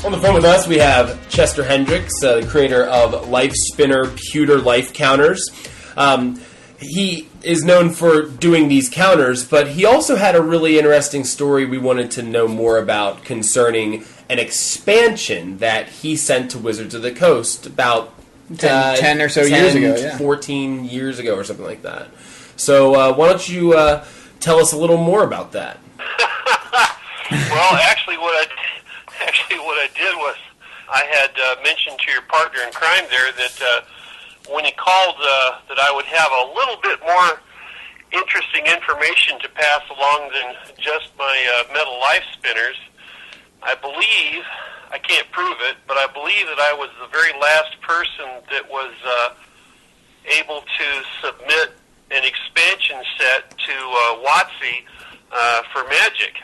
On the phone with us, we have Chester Hendricks, the creator of Life Spinner Pewter Life Counters. He is known for doing these counters, but he also had a really interesting story we wanted to know more about concerning an expansion that he sent to Wizards of the Coast about 10 or so years ago, 14 years ago or something like that. So why don't you tell us a little more about that? Well, actually what I did was I had mentioned to your partner in crime there that when he called that I would have a little bit more interesting information to pass along than just my metal life spinners. I believe, I can't prove it, but I believe that I was the very last person that was able to submit an expansion set to WotC for Magic.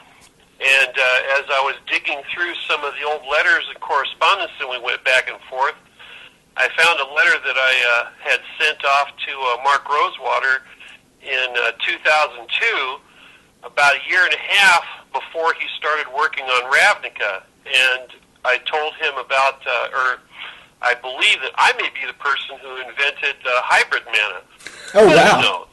And as I was digging through some of the old letters and correspondence that we went back and forth, I found a letter that I had sent off to Mark Rosewater in 2002, about a year and a half before he started working on Ravnica. And I told him about, or I believe that I may be the person who invented hybrid mana. Oh, wow.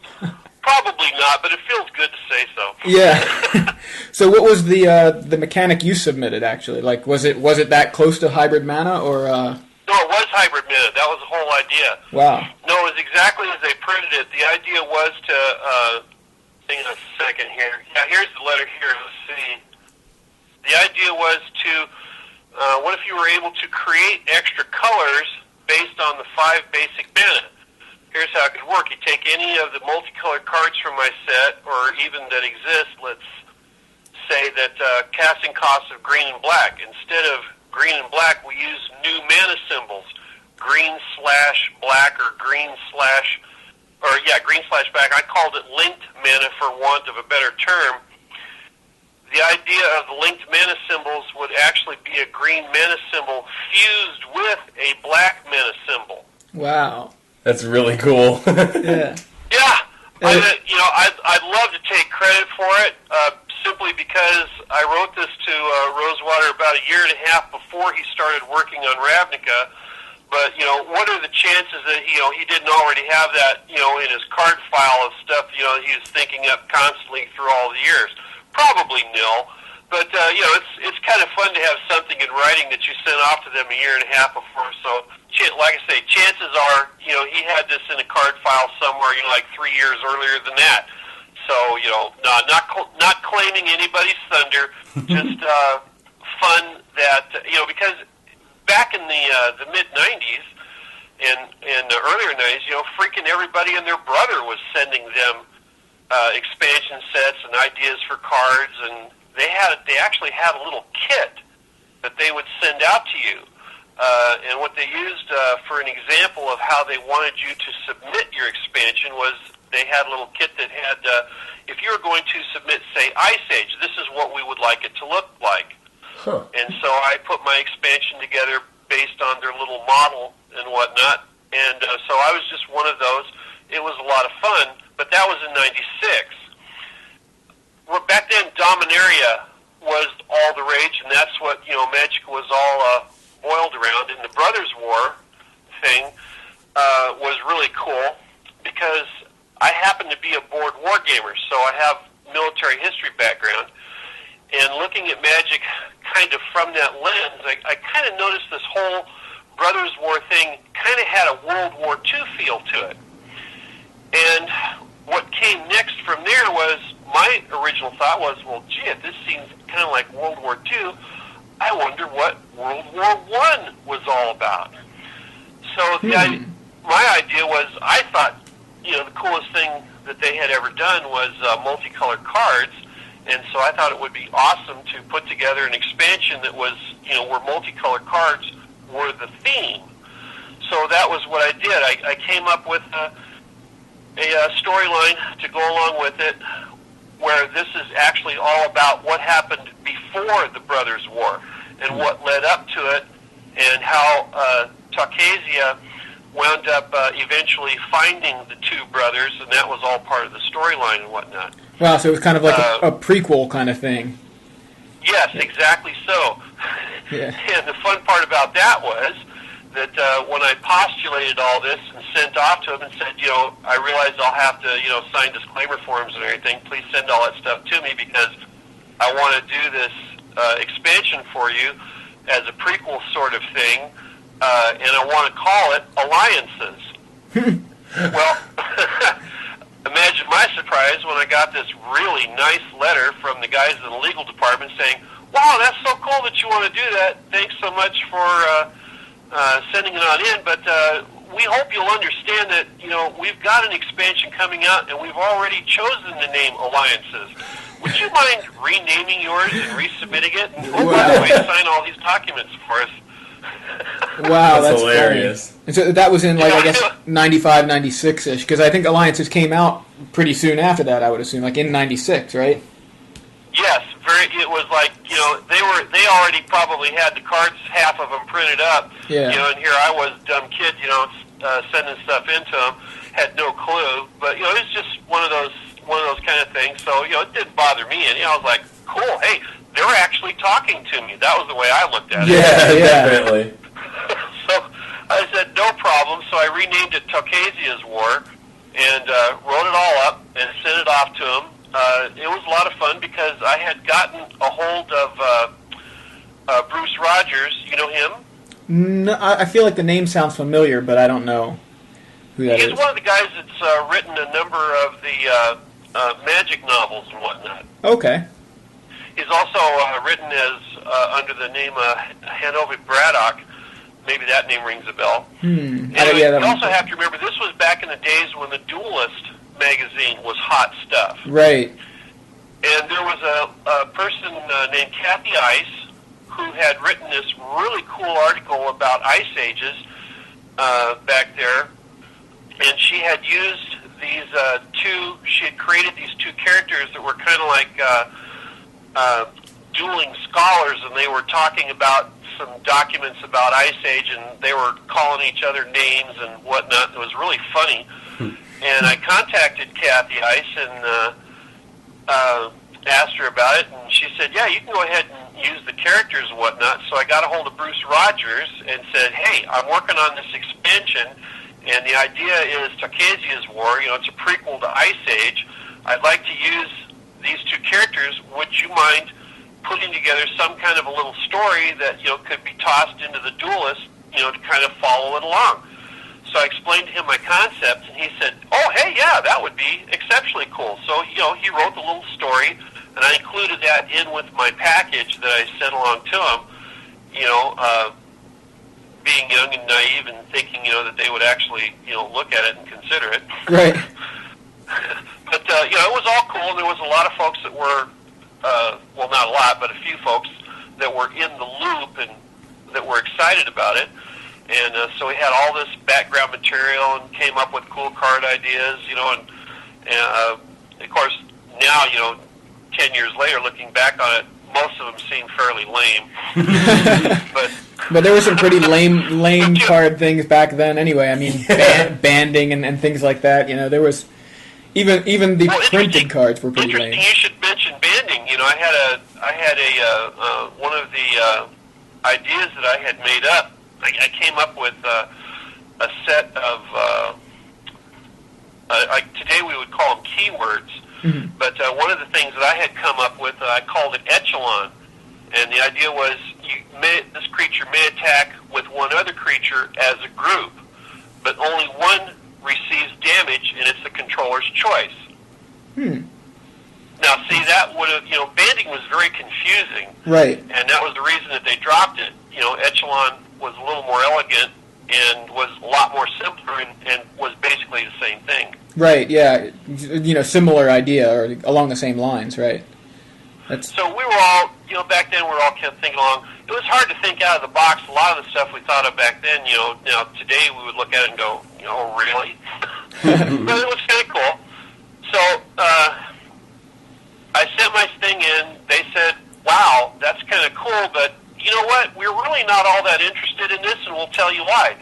Probably not, but it feels good to say so. Yeah. So what was the mechanic you submitted, actually? Like, was it that close to hybrid mana, or... No, it was hybrid mana. That was the whole idea. Wow. No, it was exactly as they printed it. The idea was to, hang on a second here. Yeah, here's the letter here. Let's see. The idea was to, what if you were able to create extra colors based on the 5 basic mana? Here's how it could work. You take any of the multicolored cards from my set, or even that exist, let's say that casting costs of green and black. Instead of green and black, we use new mana symbols, green/black or green/black. I called it linked mana for want of a better term. The idea of the linked mana symbols would actually be a green mana symbol fused with a black mana symbol. Wow. That's really cool. Yeah. Yeah. I'd love to take credit for it, simply because I wrote this to Rosewater about a year and a half before he started working on Ravnica. But, what are the chances that, he didn't already have that, in his card file of stuff, he was thinking up constantly through all the years? Probably nil. But, it's kind of fun to have something in writing that you sent off to them a year and a half before. So, like I say, chances are, he had this in a card file somewhere, like 3 years earlier than that. So, not claiming anybody's thunder, just fun that, because back in the mid-'90s and the earlier 90s, freaking everybody and their brother was sending them expansion sets and ideas for cards, and they actually had a little kit that they would send out to you. And what they used for an example of how they wanted you to submit your expansion was they had a little kit that had, if you were going to submit, say, Ice Age, this is what we would like it to look like. Huh. And so I put my expansion together based on their little model and whatnot. And so I was just one of those. It was a lot of fun, but that was in '96. Well, back then, Dominaria was all the rage, and that's what, Magic was all boiled around. And the Brothers War thing was really cool because I happen to be a board war gamer, so I have military history background. And looking at Magic kind of from that lens, I kind of noticed this whole Brothers War thing kind of had a World War II feel to it. And what came next from there was, my original thought was, well, gee, if this seems kind of like World War II, I wonder what World War I was all about. So my idea was, I thought, the coolest thing that they had ever done was multicolored cards, and so I thought it would be awesome to put together an expansion that was, where multicolored cards were the theme. So that was what I did. I came up with a storyline to go along with it, where this is actually all about what happened before the Brothers War and what led up to it, and how Tocasia wound up eventually finding the two brothers, and that was all part of the storyline and whatnot. Wow, so it was kind of like a prequel kind of thing. Yes, exactly so. Yeah. And the fun part about that was that when I postulated all this and sent off to him and said, I realize I'll have to, sign disclaimer forms and everything. Please send all that stuff to me because I want to do this expansion for you as a prequel sort of thing, and I want to call it Alliances. Well, imagine my surprise when I got this really nice letter from the guys in the legal department saying, wow, that's so cool that you want to do that. Thanks so much for sending it on in, but we hope you'll understand that, we've got an expansion coming out, and we've already chosen the name Alliances. Would you mind renaming yours and resubmitting it? And, by the way, sign all these documents for us. Wow, that's hilarious. Funny. And so that was in, I guess, 95, 96-ish, because I think Alliances came out pretty soon after that, I would assume, in 96, right? Yes, it was like, they already probably had the cards, half of them printed up, yeah. And here I was, dumb kid, sending stuff into them, had no clue, but, it was just one of those kind of things, so, it didn't bother me, and, I was like, cool, hey, they were actually talking to me. That was the way I looked at it. Yeah, definitely. So I said, no problem, so I renamed it Tocasia's War, and wrote it all up and sent it off to him. It was a lot of fun because I had gotten a hold of Bruce Rogers. You know him? No, I feel like the name sounds familiar, but I don't know who that is. He's one of the guys that's written a number of the magic novels and whatnot. Okay. He's also written as under the name Hanover Braddock. Maybe that name rings a bell. Anyway, you also have to remember, this was back in the days when the Duelist magazine was hot stuff. Right. And there was a person named Kathy Ice who had written this really cool article about ice ages back there. And she had used these she had created these two characters that were kind of like dueling scholars, and they were talking about some documents about Ice Age, and they were calling each other names and whatnot. It was really funny. And I contacted Kathy Ice and asked her about it, and she said, yeah, you can go ahead and use the characters and whatnot. So I got a hold of Bruce Rogers and said, hey, I'm working on this expansion, and the idea is Tocasia's War. It's a prequel to Ice Age. I'd like to use these two characters. Would you mind putting together some kind of a little story that, could be tossed into the Duelist, to kind of follow it along? So I explained to him my concept, and he said, oh, hey, yeah, that would be exceptionally cool. So, he wrote the little story, and I included that in with my package that I sent along to him, being young and naive and thinking, that they would actually, look at it and consider it. Right. But, it was all cool. There was a lot of folks that were, well, not a lot, but a few folks that were in the loop and that were excited about it. And so we had all this background material and came up with cool card ideas, and of course, now, 10 years later, looking back on it, most of them seem fairly lame. But there were some pretty lame card things back then anyway. I mean, banding and things like that. There was even the printed cards were pretty lame. You should mention banding. I had a one of the ideas that I had made up. I came up with a set of today we would call them keywords. Mm-hmm. But one of the things that I had come up with, I called it echelon. And the idea was this creature may attack with one other creature as a group, but only one receives damage, and it's the controller's choice. Now, see, that would have, banding was very confusing. Right. And that was the reason that they dropped it. Echelon was a little more elegant and was a lot more simpler and was basically the same thing. Right, yeah. Similar idea, or along the same lines, right? So we were all, back then we were all kind of thinking along. It was hard to think out of the box. A lot of the stuff we thought of back then, now today we would look at it and go, really? But it was kind of cool. So I sent my thing in. They said, wow, that's kind of cool, but you know what? We're really not all that interested in this, and we'll tell you why.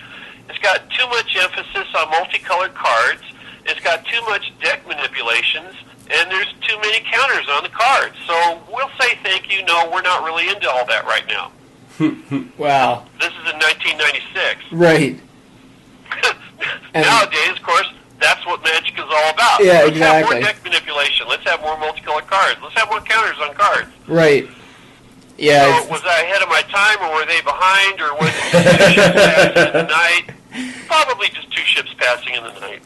It's got too much emphasis on multicolored cards. It's got too much deck manipulations, and there's too many counters on the cards. So we'll say thank you. No, we're not really into all that right now. Wow. This is in 1996. Right. Nowadays, of course, that's what Magic is all about. Yeah, Let's have exactly. more deck manipulation. Let's have more multicolored cards. Let's have more counters on cards. Right. Yeah. So was I ahead of my time, or were they behind, or was it just 2 ships passing in the night? Probably just 2 ships passing in the night.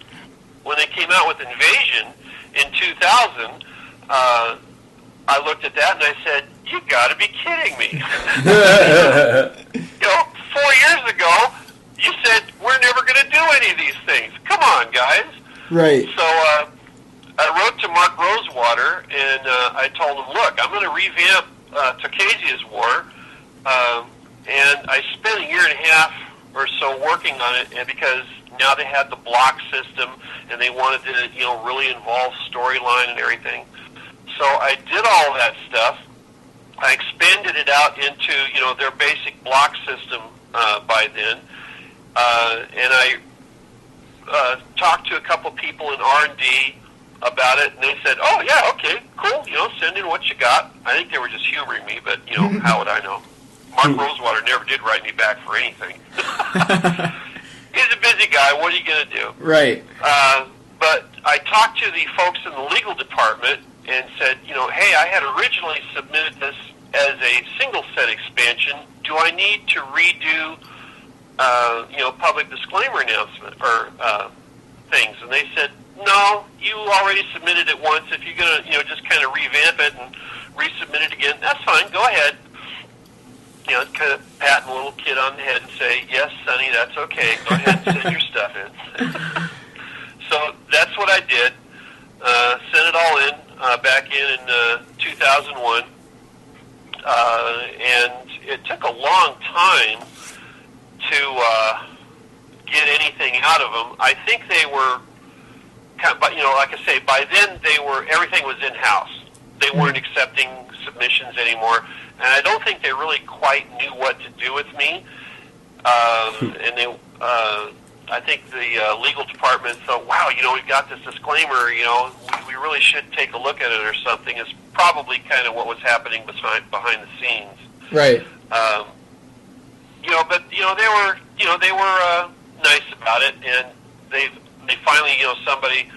When they came out with Invasion in 2000, I looked at that and I said, "You got to be kidding me!" 4 years ago, you said we're never going to do any of these things. Come on, guys. Right. So I wrote to Mark Rosewater and I told him, "Look, I'm going to revamp Tocasia's War," and I spent a year and a half or so working on it, and because now they had the block system and they wanted to, really involve storyline and everything. So I did all that stuff. I expanded it out into, their basic block system by then, and I talked to a couple people in R&D about it, and they said, "Oh yeah, okay, cool. Send in what you got." I think they were just humoring me, but how would I know? Mark Rosewater never did write me back for anything. He's a busy guy. What are you going to do? Right. But I talked to the folks in the legal department and said, "Hey, I had originally submitted this as a single set expansion. Do I need to redo, public disclaimer announcement or things?" And they said, "No, you already submitted it once. If you're going to, just kind of revamp it and resubmit it again, that's fine. Go ahead." Kind of pat a little kid on the head and say, "Yes, Sonny, that's okay. Go ahead and send your stuff in." So that's what I did. Sent it all in back in 2001. And it took a long time to get anything out of them. I think they were, like I say, by then everything was in-house. They weren't accepting submissions anymore. And I don't think they really quite knew what to do with me. And they, I think the legal department thought, "Wow, we've got this disclaimer. We really should take a look at it or something." It's probably kind of what was happening behind the scenes. Right. But they were nice about it, and they finally, somebody.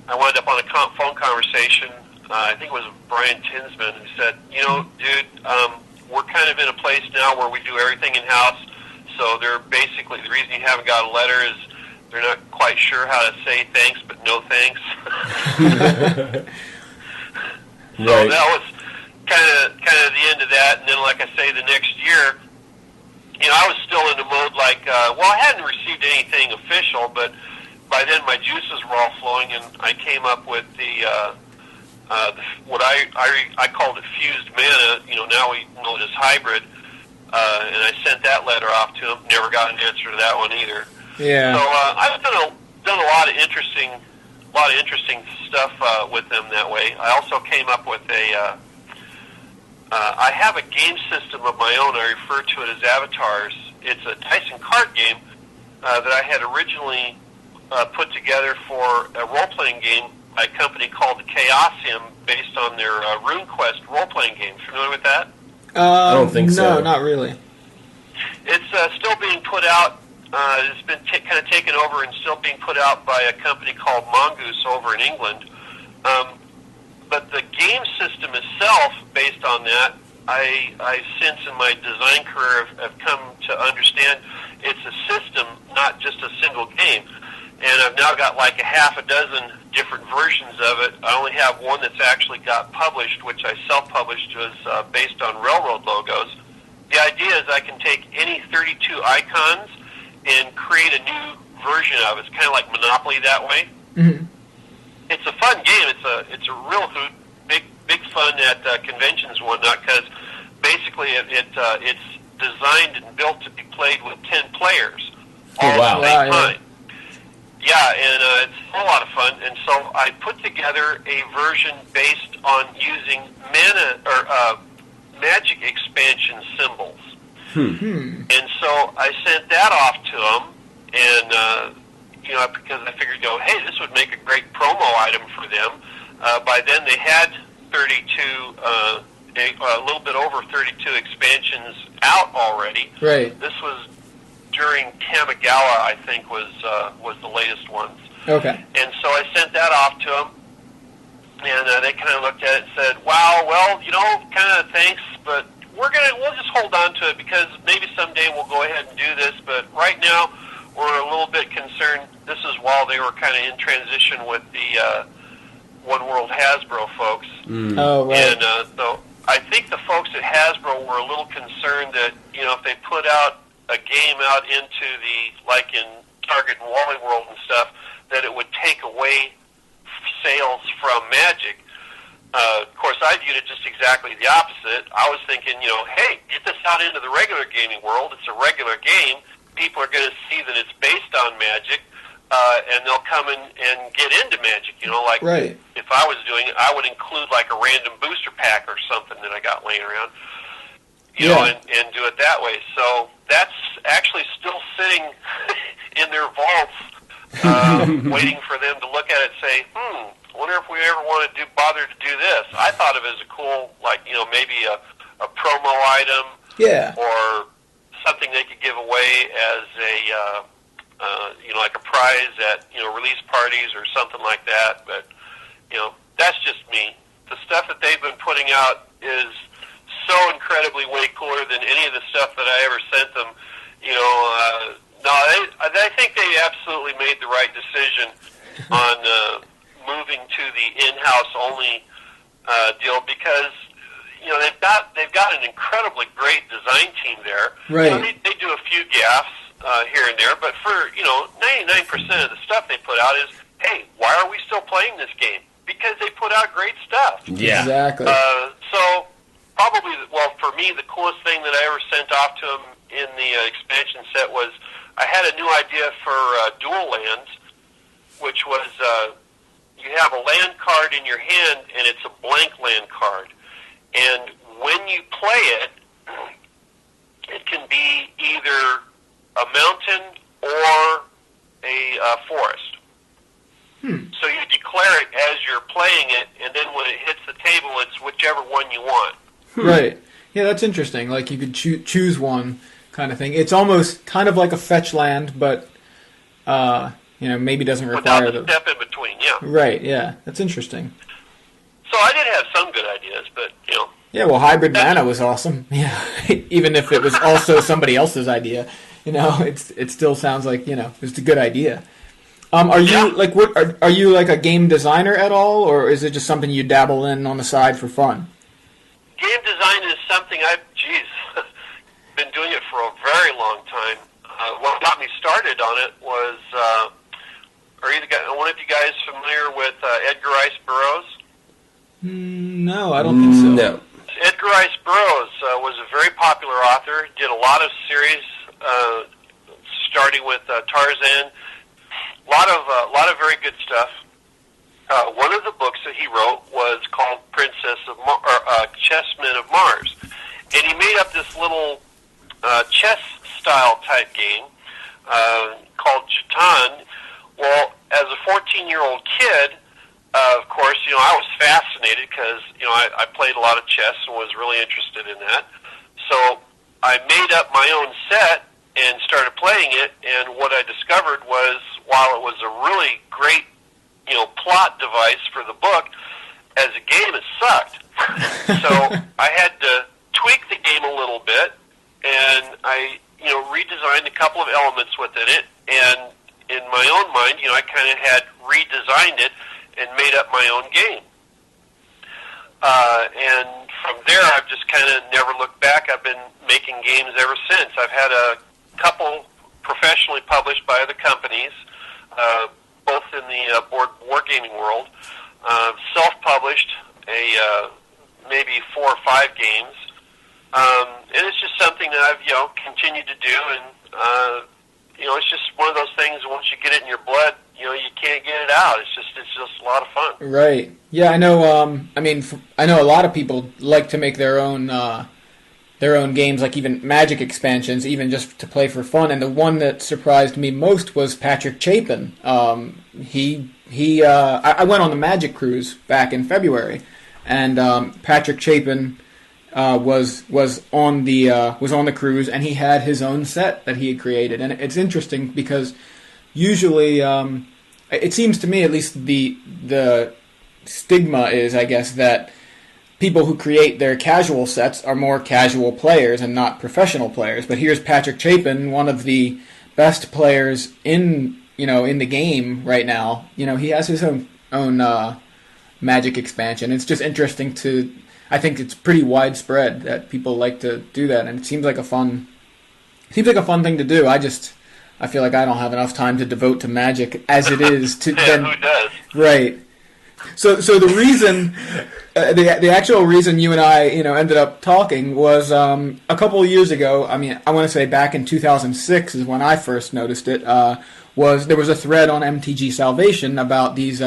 I wound up on a phone conversation. I think it was Brian Tinsman, who said, "Dude, we're kind of in a place now where we do everything in-house, so they're basically, the reason you haven't got a letter is they're not quite sure how to say thanks, but no thanks." So right. That was kind of the end of that, and then, like I say, the next year, I was still in the mode like, I hadn't received anything official, but by then my juices were all flowing, and I came up with what I called it fused mana. Now we know it as hybrid, and I sent that letter off to him. Never got an answer to that one either. Yeah. So I've done a lot of interesting stuff with them that way. I also came up with I have a game system of my own. I refer to it as Avatars. It's a dice and card game that I had originally put together for a role-playing game by a company called the Chaosium, based on their RuneQuest role-playing game. Familiar with that? I don't think so. No, not really. It's still being put out. It's been kind of taken over and still being put out by a company called Mongoose over in England. But the game system itself, based on that, I since in my design career have come to understand it's a system, not just a single game. And I've now got like a half a dozen different versions of it. I only have one that's actually got published, which I self-published, was based on railroad logos. The idea is I can take any 32 icons and create a new version of it. It's kind of like Monopoly that way. Mm-hmm. It's a fun game. It's a real hoot. Big fun at conventions and whatnot, because basically it's designed and built to be played with 10 players all at the same time. Yeah, and it's a lot of fun. And so I put together a version based on using mana or magic expansion symbols. And so I sent that off to them, and because I figured, hey, this would make a great promo item for them. By then they had 32 a little bit over 32 expansions out already. Right. This was during Tamagawa, I think, was the latest ones. Okay. And so I sent that off to them, and they kind of looked at it and said, "Wow, well, kind of thanks, but we'll just hold on to it because maybe someday we'll go ahead and do this. But right now, we're a little bit concerned." This is while they were kind of in transition with the One World Hasbro folks. Mm. Oh, right. And so I think the folks at Hasbro were a little concerned that, if they put out a game out into like in Target and Wally World and stuff, that it would take away sales from Magic. Of course, I viewed it just exactly the opposite. I was thinking, hey, get this out into the regular gaming world. It's a regular game. People are going to see that it's based on Magic, and they'll come in and get into Magic. Like right. If I was doing it, I would include like a random booster pack or something that I got laying around, and do it that way. So that's actually still sitting in their vaults, waiting for them to look at it and say, I wonder if we ever want to bother to do this. I thought of it as a cool, maybe a promo item, or something they could give away as a, like a prize at, release parties or something like that. But, that's just me. The stuff that they've been putting out is so incredibly way cooler than any of the stuff that I ever sent them. No, I think they absolutely made the right decision on moving to the in-house only deal because they've got an incredibly great design team there. Right. They do a few gaffes here and there, but for 99% of the stuff they put out is, hey, why are we still playing this game? Because they put out great stuff. Yeah. Exactly. So probably, for me, the coolest thing that I ever sent off to them in the expansion set was I had a new idea for dual lands, which was you have a land card in your hand, and it's a blank land card. And when you play it, it can be either a mountain or a forest. So you declare it as you're playing it, and then when it hits the table, it's whichever one you want. Right. Yeah, that's interesting. Like you could choose one kind of thing. It's almost kind of like a fetch land, but maybe doesn't require without the step in between. Yeah. Right. Yeah, that's interesting. So I did have some good ideas, but Yeah, well, hybrid mana was awesome. Yeah, even if it was also somebody else's idea, it still sounds like it's a good idea. Are you are you like a game designer at all, or is it just something you dabble in on the side for fun? Game design is something I've been doing it for a very long time. What got me started on it was, one of you guys familiar with Edgar Rice Burroughs? No, I don't think so. No. Edgar Rice Burroughs was a very popular author. Did a lot of series, starting with Tarzan. A lot of very good stuff. One of the books that he wrote was called Chessmen of Mars, and he made up this little chess style type game called Jatan. Well, as a 14-year-old kid, of course, I was fascinated because I played a lot of chess and was really interested in that. So I made up my own set and started playing it, and what I discovered was, while it was a really great, plot device for the book, as a game it sucked. So I had to tweak the game a little bit, and I, redesigned a couple of elements within it, and in my own mind, I kind of had redesigned it and made up my own game. And from there, I've just kind of never looked back. I've been making games ever since. I've had a couple professionally published by other companies, both in the board wargaming world. Self-published maybe 4 or 5 games, and it's just something that I've continued to do. And it's just one of those things. Once you get it in your blood, you can't get it out. It's just a lot of fun. Right. Yeah, I know. I know a lot of people like to make their own games, like even Magic expansions, even just to play for fun. And the one that surprised me most was Patrick Chapin. I went on the Magic cruise back in February, and Patrick Chapin was on the cruise, and he had his own set that he had created. And it's interesting because usually, it seems to me, at least the stigma is, I guess, that people who create their casual sets are more casual players and not professional players. But here's Patrick Chapin, one of the best players in the game right now. He has his own Magic expansion. It's just interesting I think it's pretty widespread that people like to do that, and it seems like a fun thing to do. I feel like I don't have enough time to devote to Magic as it is to then. Who does? Right. So the reason, the actual reason you and I, ended up talking was a couple of years ago. I mean, I want to say back in 2006 is when I first noticed it. There was a thread on MTG Salvation about these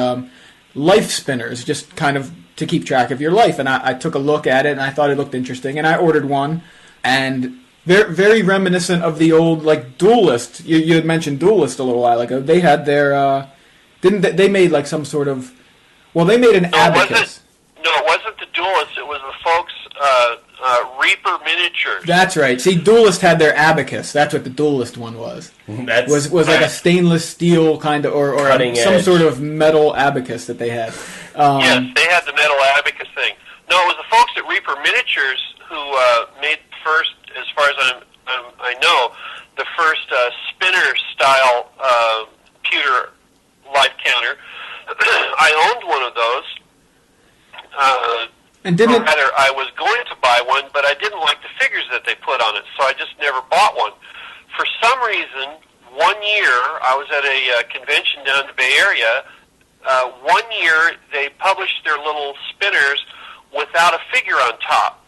life spinners, just kind of to keep track of your life, and I took a look at it and I thought it looked interesting, and I ordered one, and very, very reminiscent of the old Duelist. You had mentioned Duelist a little while ago. They had their they made some sort of. Well, they made an abacus. It wasn't the Duelist. It was the folks Reaper Miniatures. That's right. See, Duelist had their abacus. That's what the Duelist one was. Was like a stainless steel kind of, or some sort of metal abacus that they had. Yes, they had the metal abacus thing. No, it was the folks at Reaper Miniatures who made first, as far as I know, the first spinner-style pewter life counter. I owned one of those. I was going to buy one, but I didn't like the figures that they put on it, so I just never bought one. For some reason, one year, I was at a convention down in the Bay Area. One year, they published their little spinners without a figure on top.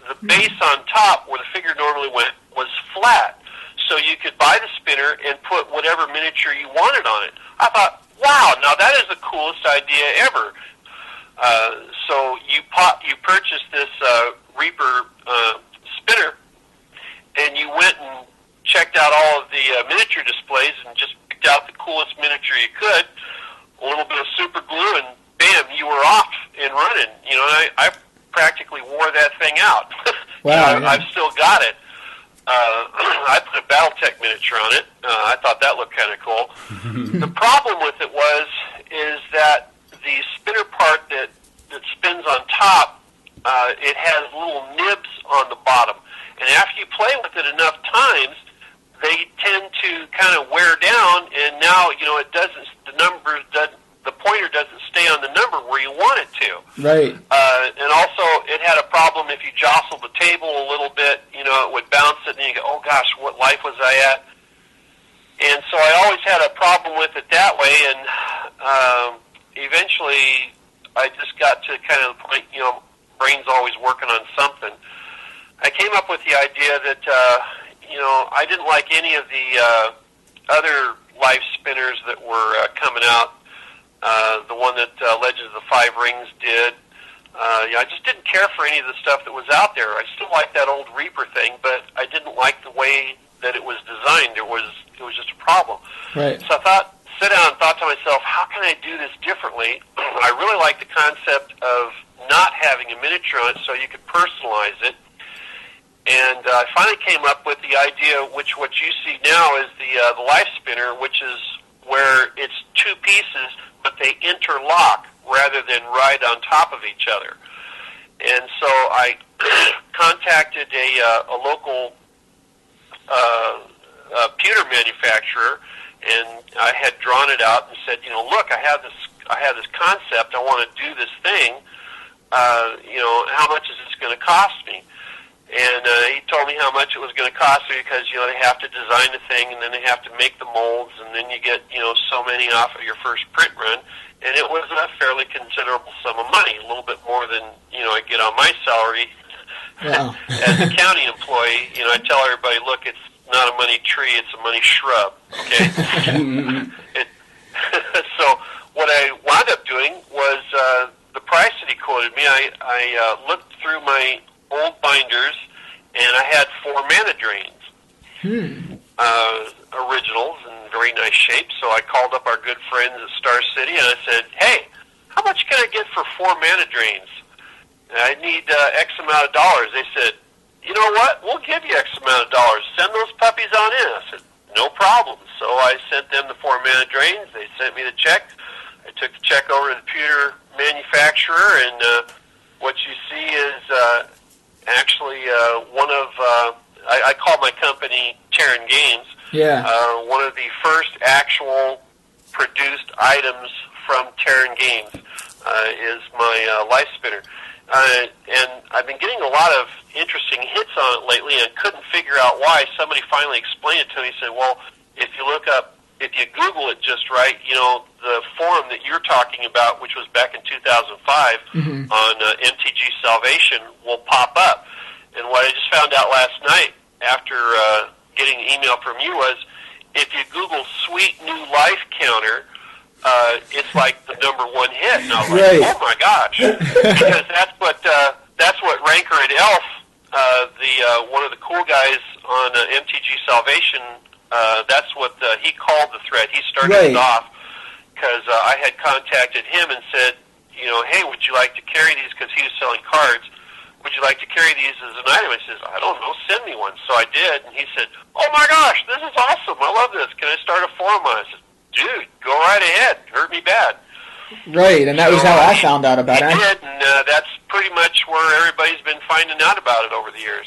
The base on top, where the figure normally went, was flat. So you could buy the spinner and put whatever miniature you wanted on it. I thought, wow, now that is the coolest idea ever. So you purchased this Reaper spinner, and you went and checked out all of the miniature displays and just picked out the coolest miniature you could, a little bit of super glue, and bam, you were off and running. I practically wore that thing out. Wow, yeah. I've still got it. I put a BattleTech miniature on it. I thought that looked kind of cool. The problem with it is that the spinner part that spins on top, it has little nibs on the bottom. And after you play with it enough times, they tend to kind of wear down, and now, the pointer doesn't stay on the number where you want it to. Right. And also, it had a problem if you jostled the table a little bit, it would bounce it, and you go, oh gosh, what life was I at? And so I always had a problem with it that way, and eventually I just got to kind of the point, brain's always working on something. I came up with the idea that, I didn't like any of the other life spinners that were coming out. The one that Legends of the Five Rings did. I just didn't care for any of the stuff that was out there. I still liked that old Reaper thing, but I didn't like the way that it was designed. It was just a problem. Right. So I sat down and thought to myself, how can I do this differently? I really like the concept of not having a miniature on it so you could personalize it. And I finally came up with the idea, which what you see now is the life spinner, which is where it's two pieces, but they interlock rather than right on top of each other. And so I contacted a local pewter manufacturer, and I had drawn it out and said, look, I have this concept. I want to do this thing. How much is this going to cost me? And he told me how much it was going to cost me because, they have to design the thing, and then they have to make the molds, and then you get, so many off of your first print run. And it was a fairly considerable sum of money, a little bit more than, I get on my salary. Wow. As a county employee, I tell everybody, look, it's not a money tree, it's a money shrub, okay? So what I wound up doing was the price that he quoted me, I looked through my old binders, and I had 4 mana drains, originals in very nice shape. So I called up our good friends at Star City, and I said, hey, how much can I get for 4 mana drains? I need X amount of dollars. They said, you know what? We'll give you X amount of dollars. Send those puppies on in. I said, no problem. So I sent them the 4-mana drains. They sent me the check. I took the check over to the pewter manufacturer, and what you see is actually one of, I call my company TERRAN Games, one of the first actual produced items from TERRAN Games is my life spinner. And I've been getting a lot of interesting hits on it lately and couldn't figure out why. Somebody finally explained it to me. Said, well, if you Google it just right, you know, the forum that you're talking about, which was back in 2005 on MTG Salvation, will pop up. And what I just found out last night after getting an email from you was, if you Google Sweet New Life Counter, it's like the #1 hit. And I was like, oh my gosh. Because that's what Ranker and Elf, one of the cool guys on MTG Salvation, that's what he called the thread. He started it off because I had contacted him and said, you know, hey, would you like to carry these, because he was selling cards. Would you like to carry these as an item? He says, I don't know, send me one. So I did, and he said, oh my gosh, this is awesome. I love this. Can I start a forum on it? I said, dude, go right ahead. Hurt me bad. Right, and that was how I found out about it. He did, and that's pretty much where everybody's been finding out about it over the years.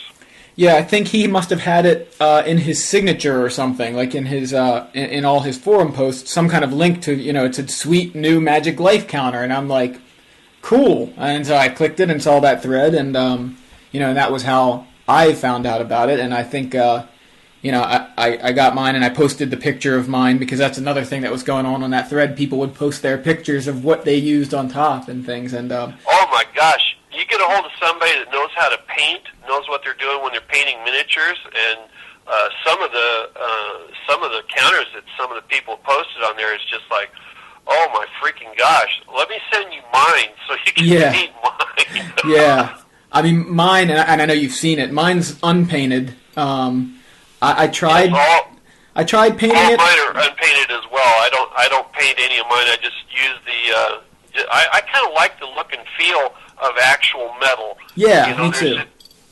Yeah, I think he must have had it in his signature or something, like in his in all his forum posts, some kind of link to, you know, it's a sweet new Magic Life Counter, and I'm like, cool. And so I clicked it and saw that thread, and you know, and that was how I found out about it. And I think you know, I got mine, and I posted the picture of mine, because that's another thing that was going on that thread. People would post their pictures of what they used on top and things. And oh my gosh, you get a hold of somebody that knows how to paint, knows what they're doing when they're painting miniatures, and some of the counters that some of the people posted on there is just like, oh my freaking gosh, let me send you mine so you can paint mine. Yeah, I mean, mine, and I know you've seen it, mine's unpainted. I tried painting it. All mine are unpainted as well. I don't paint any of mine. I just use I kind of like the look and feel of actual metal. Yeah, you know, me too.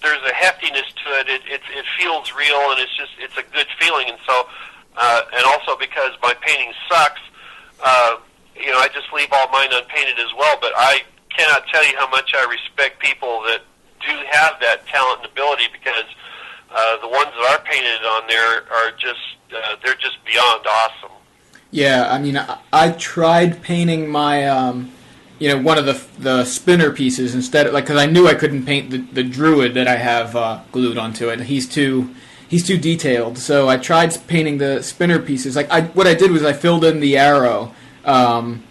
There's a heftiness to it. It feels real, and it's a good feeling. And so, and also because my painting sucks, you know, I just leave all mine unpainted as well. But I cannot tell you how much I respect people that do have that talent and ability, because the ones that are painted on there are just they're just beyond awesome. Yeah, I mean, I tried painting my you know, one of the spinner pieces instead, like, because I knew I couldn't paint the druid that I have glued onto it. He's too detailed. So I tried painting the spinner pieces. Like, what I did was I filled in the arrow, and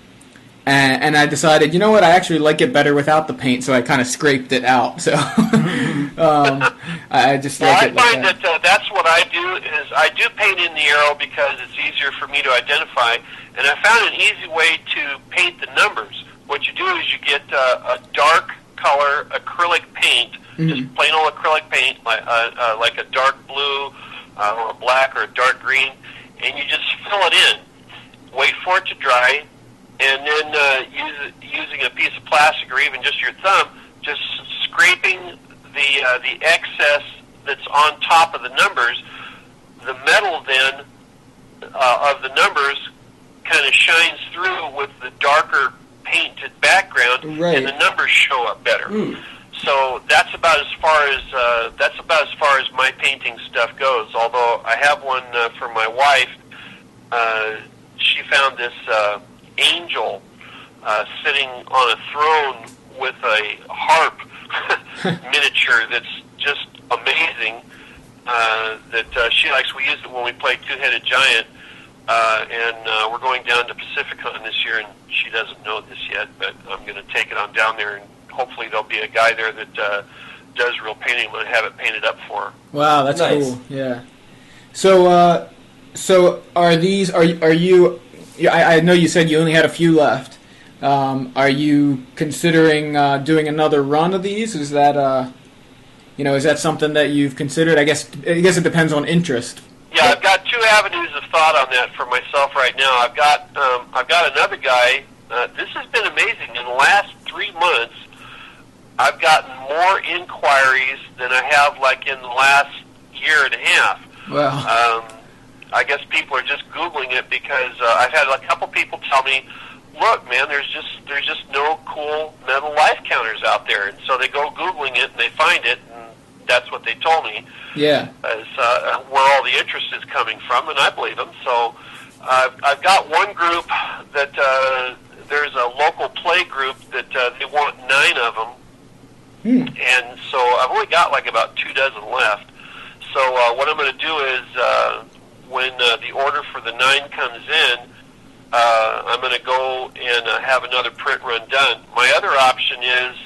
I decided, you know what, I actually like it better without the paint, so I kind of scraped it out. So I just like it. I find that that's what I do, is I do paint in the arrow because it's easier for me to identify, and I found an easy way to paint the numbers. What you do is you get a dark color acrylic paint, just plain old acrylic paint, like a dark blue or a black or a dark green, and you just fill it in, wait for it to dry, and then using a piece of plastic or even just your thumb, just scraping the excess that's on top of the numbers. The metal then of the numbers kind of shines through with the darker painted background, and the numbers show up better. So that's about as far as my painting stuff goes. Although I have one for my wife. She found this angel sitting on a throne with a harp miniature that's just amazing. That she likes. We used it when we played Two-Headed Giant. And we're going down to Pacificon this year, and she doesn't know this yet, but I'm going to take it on down there, and hopefully there'll be a guy there that does real painting. I'm going to have it painted up for her. Wow, that's nice. Cool. Yeah. So, so are these? Are you? I know you said you only had a few left. Are you considering doing another run of these? Is that you know, is that something that you've considered? I guess it depends on interest. Yeah, I've got two avenues of thought on that for myself right now. I've got another guy. This has been amazing. In the last 3 months, I've gotten more inquiries than I have like in the last year and a half. Wow. I guess people are just Googling it because I've had a couple people tell me, look, man, there's just no cool metal life counters out there. And so they go Googling it and they find it, and that's what they told me. Yeah. Is where all the interest is coming from, and I believe them. So I've got one group that there's a local play group that they want 9 of them. And so I've only got like about 24 left. So what I'm going to do is when the order for the 9 comes in, I'm going to go and have another print run done. My other option is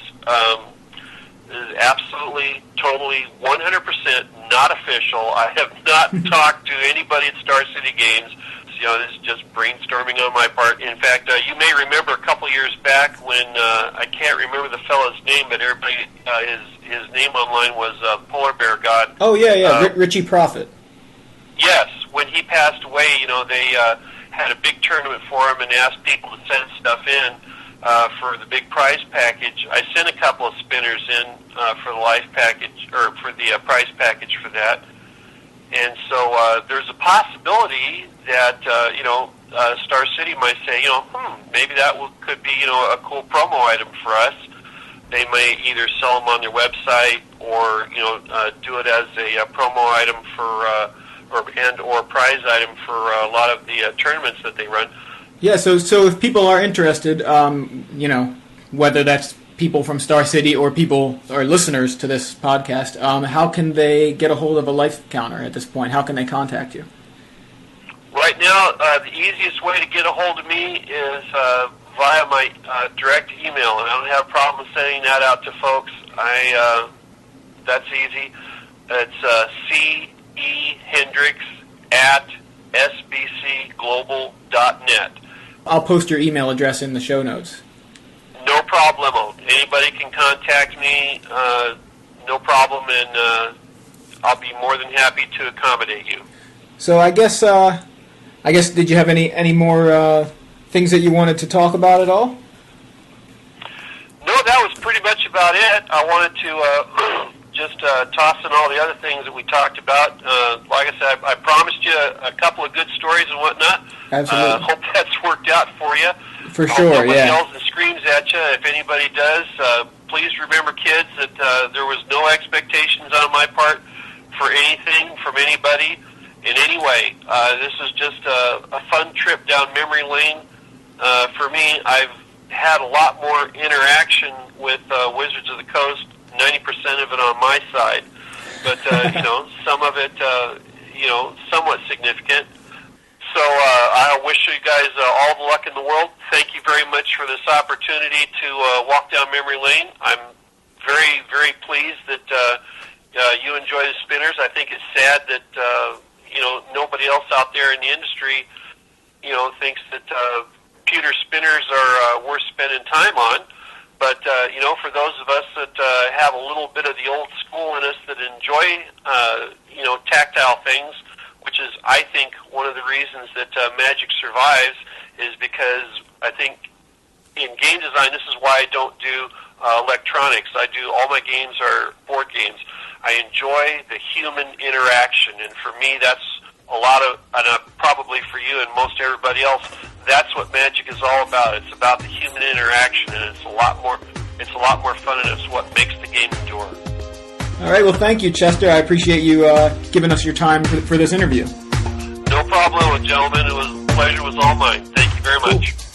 absolutely, totally, 100% not official. I have not talked to anybody at Star City Games. So, this is just brainstorming on my part. In fact, you may remember a couple years back when I can't remember the fellow's name, but everybody his name online was Polar Bear God. Oh yeah, Richie Prophet. Yes, when he passed away, they had a big tournament for him and asked people to send stuff in for the big prize package. I sent a couple of spinners in for the life package, or for the prize package for that. And so there's a possibility that Star City might say, maybe that could be a cool promo item for us. They may either sell them on their website or do it as a promo item for or prize item for a lot of the tournaments that they run. Yeah, so if people are interested, whether that's people from Star City or people or listeners to this podcast, how can they get a hold of a life counter at this point? How can they contact you? Right now, the easiest way to get a hold of me is via my direct email, and I don't have a problem sending that out to folks. That's easy. It's cehendricks@sbcglobal.net. I'll post your email address in the show notes. No problemo. Anybody can contact me, no problem, and I'll be more than happy to accommodate you. So I guess did you have any more things that you wanted to talk about at all? No, that was pretty much about it. I wanted to just toss in all the other things that we talked about. Like I said, I promised you a couple of good stories and whatnot. Absolutely. Hope that's worked out for you. For sure, nobody yeah. yells and screams at you. If anybody does, please remember, kids, that there was no expectations on my part for anything from anybody in any way. This is just a fun trip down memory lane. For me, I've had a lot more interaction with Wizards of the Coast, 90% of it on my side, but some of it, somewhat significant. So I wish you guys all the luck in the world. Thank you very much for this opportunity to walk down memory lane. I'm very, very pleased that you enjoy the spinners. I think it's sad that nobody else out there in the industry, thinks that pewter spinners are worth spending time on. But for those of us that have a little bit of the old school in us that enjoy tactile things, which is, I think, one of the reasons that Magic survives, is because I think in game design, this is why I don't do electronics. All my games are board games. I enjoy the human interaction, and for me, that's a lot of, and probably for you and most everybody else, that's what Magic is all about. It's about the human interaction, and it's a lot more fun, and it's what makes the game endure. All right, well, thank you, Chester. I appreciate you giving us your time for this interview. No problem, gentlemen. The pleasure was all mine. Thank you very much. Cool.